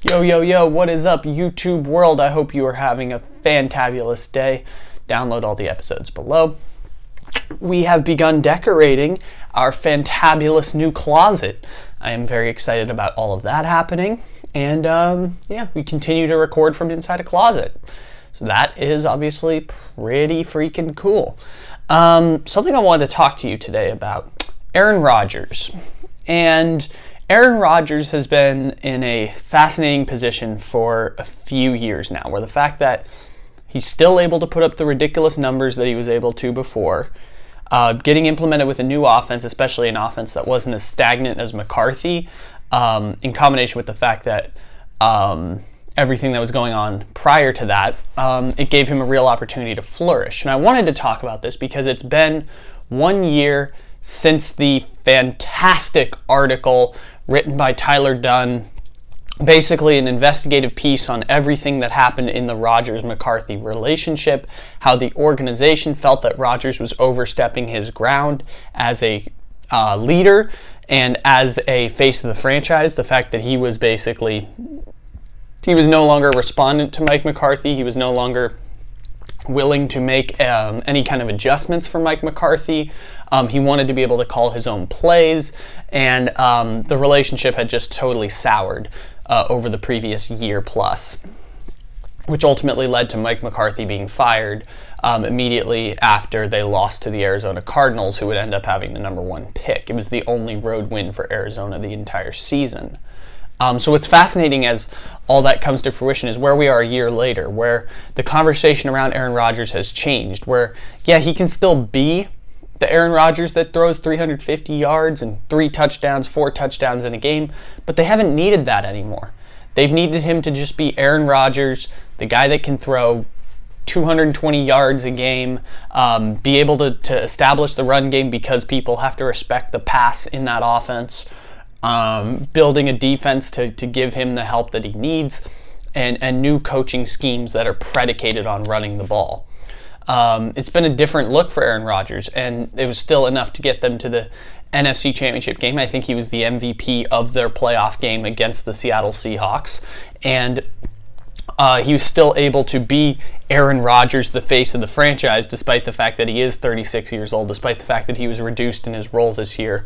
Yo, yo, yo, what is up, YouTube world? I hope you are having a fantabulous day. Download all the episodes below. We have begun decorating our fantabulous new closet. I am very excited about all of that happening. And yeah, we continue to record from inside a closet. So that is obviously pretty freaking cool. Something I wanted to talk to you today about. Aaron Rodgers. And Aaron Rodgers has been in a fascinating position for a few years now, where the fact that he's still able to put up the ridiculous numbers that he was able to before, getting implemented with a new offense, especially an offense that wasn't as stagnant as McCarthy, in combination with the fact that everything that was going on prior to that, it gave him a real opportunity to flourish. And I wanted to talk about this because it's been 1 year since the fantastic article written by Tyler Dunne, basically an investigative piece on everything that happened in the Rodgers-McCarthy relationship, how the organization felt that Rodgers was overstepping his ground as a leader and as a face of the franchise, the fact that he was no longer respondent to Mike McCarthy, he was no longer willing to make any kind of adjustments for Mike McCarthy. He wanted to be able to call his own plays, and the relationship had just totally soured over the previous year plus, which ultimately led to Mike McCarthy being fired immediately after they lost to the Arizona Cardinals, who would end up having the #1 pick. It was the only road win for Arizona the entire season. So what's fascinating as all that comes to fruition is where we are a year later, where the conversation around Aaron Rodgers has changed, where, yeah, he can still be the Aaron Rodgers that throws 350 yards and 3 touchdowns, 4 touchdowns in a game, but they haven't needed that anymore. They've needed him to just be Aaron Rodgers, the guy that can throw 220 yards a game, be able to establish the run game because people have to respect the pass in that offense, building a defense to give him the help that he needs, and new coaching schemes that are predicated on running the ball. It's been a different look for Aaron Rodgers, and it was still enough to get them to the NFC Championship game. I think he was the MVP of their playoff game against the Seattle Seahawks, and he was still able to be Aaron Rodgers, the face of the franchise, despite the fact that he is 36 years old, despite the fact that he was reduced in his role this year.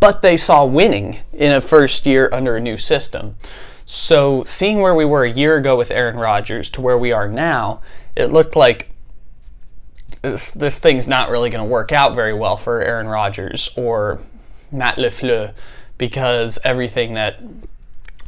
But they saw winning in a first year under a new system. So seeing where we were a year ago with Aaron Rodgers to where we are now, it looked like this thing's not really going to work out very well for Aaron Rodgers or Matt LaFluer, because everything that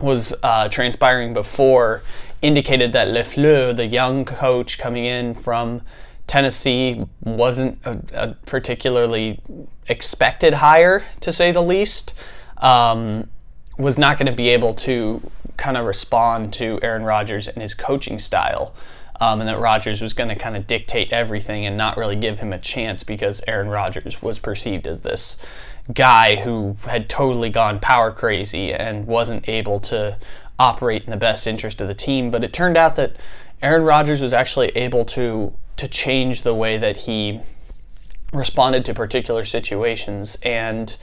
was transpiring before indicated that LaFluer, the young coach coming in from Tennessee, wasn't a particularly expected hire, to say the least, was not going to be able to kind of respond to Aaron Rodgers and his coaching style, and that Rodgers was going to kind of dictate everything and not really give him a chance because Aaron Rodgers was perceived as this guy who had totally gone power crazy and wasn't able to operate in the best interest of the team. But it turned out that Aaron Rodgers was actually able to change the way that he responded to particular situations, and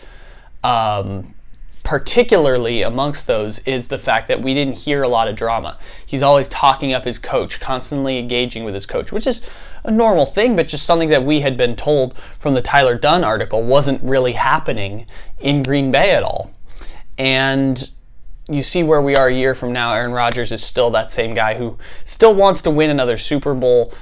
particularly amongst those is the fact that we didn't hear a lot of drama. He's always talking up his coach, constantly engaging with his coach, which is a normal thing, but just something that we had been told from the Tyler Dunne article wasn't really happening in Green Bay at all. And you see where we are a year from now. Aaron Rodgers is still that same guy who still wants to win another Super Bowl,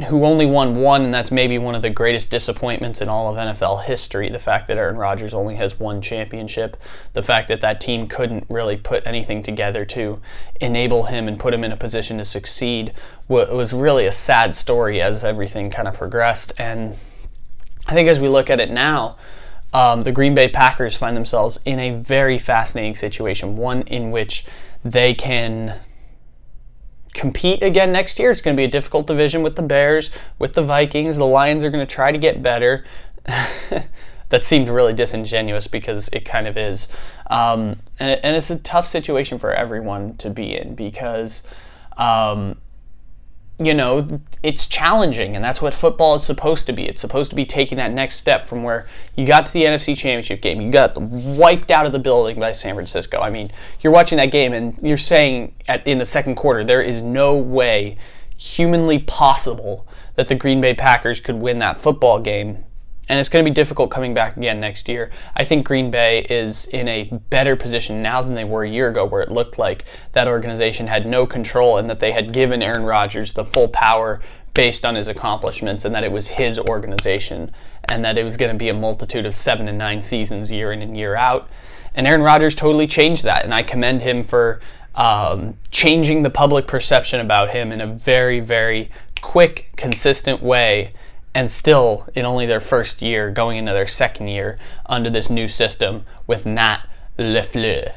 who only won one, and that's maybe one of the greatest disappointments in all of NFL history. The fact that Aaron Rodgers only has one championship, the fact that that team couldn't really put anything together to enable him and put him in a position to succeed was really a sad story as everything kind of progressed. And I think as we look at it now, the Green Bay Packers find themselves in a very fascinating situation, one in which they can compete again next year. It's going to be a difficult division with the Bears, with the Vikings. The Lions are going to try to get better. That seemed really disingenuous because it kind of is. And it's a tough situation for everyone to be in because you know, it's challenging, and that's what football is supposed to be. It's supposed to be taking that next step from where you got to the NFC Championship game. You got wiped out of the building by San Francisco. I mean, you're watching that game, and you're saying in the second quarter, there is no way humanly possible that the Green Bay Packers could win that football game. And it's going to be difficult coming back again next year. I think Green Bay is in a better position now than they were a year ago, where it looked like that organization had no control and that they had given Aaron Rodgers the full power based on his accomplishments, and that it was his organization, and that it was going to be a multitude of 7 and 9 seasons year in and year out. And Aaron Rodgers totally changed that, and I commend him for changing the public perception about him in a very, very quick, consistent way. And still, in only their first year, going into their second year under this new system with Matt LaFluer.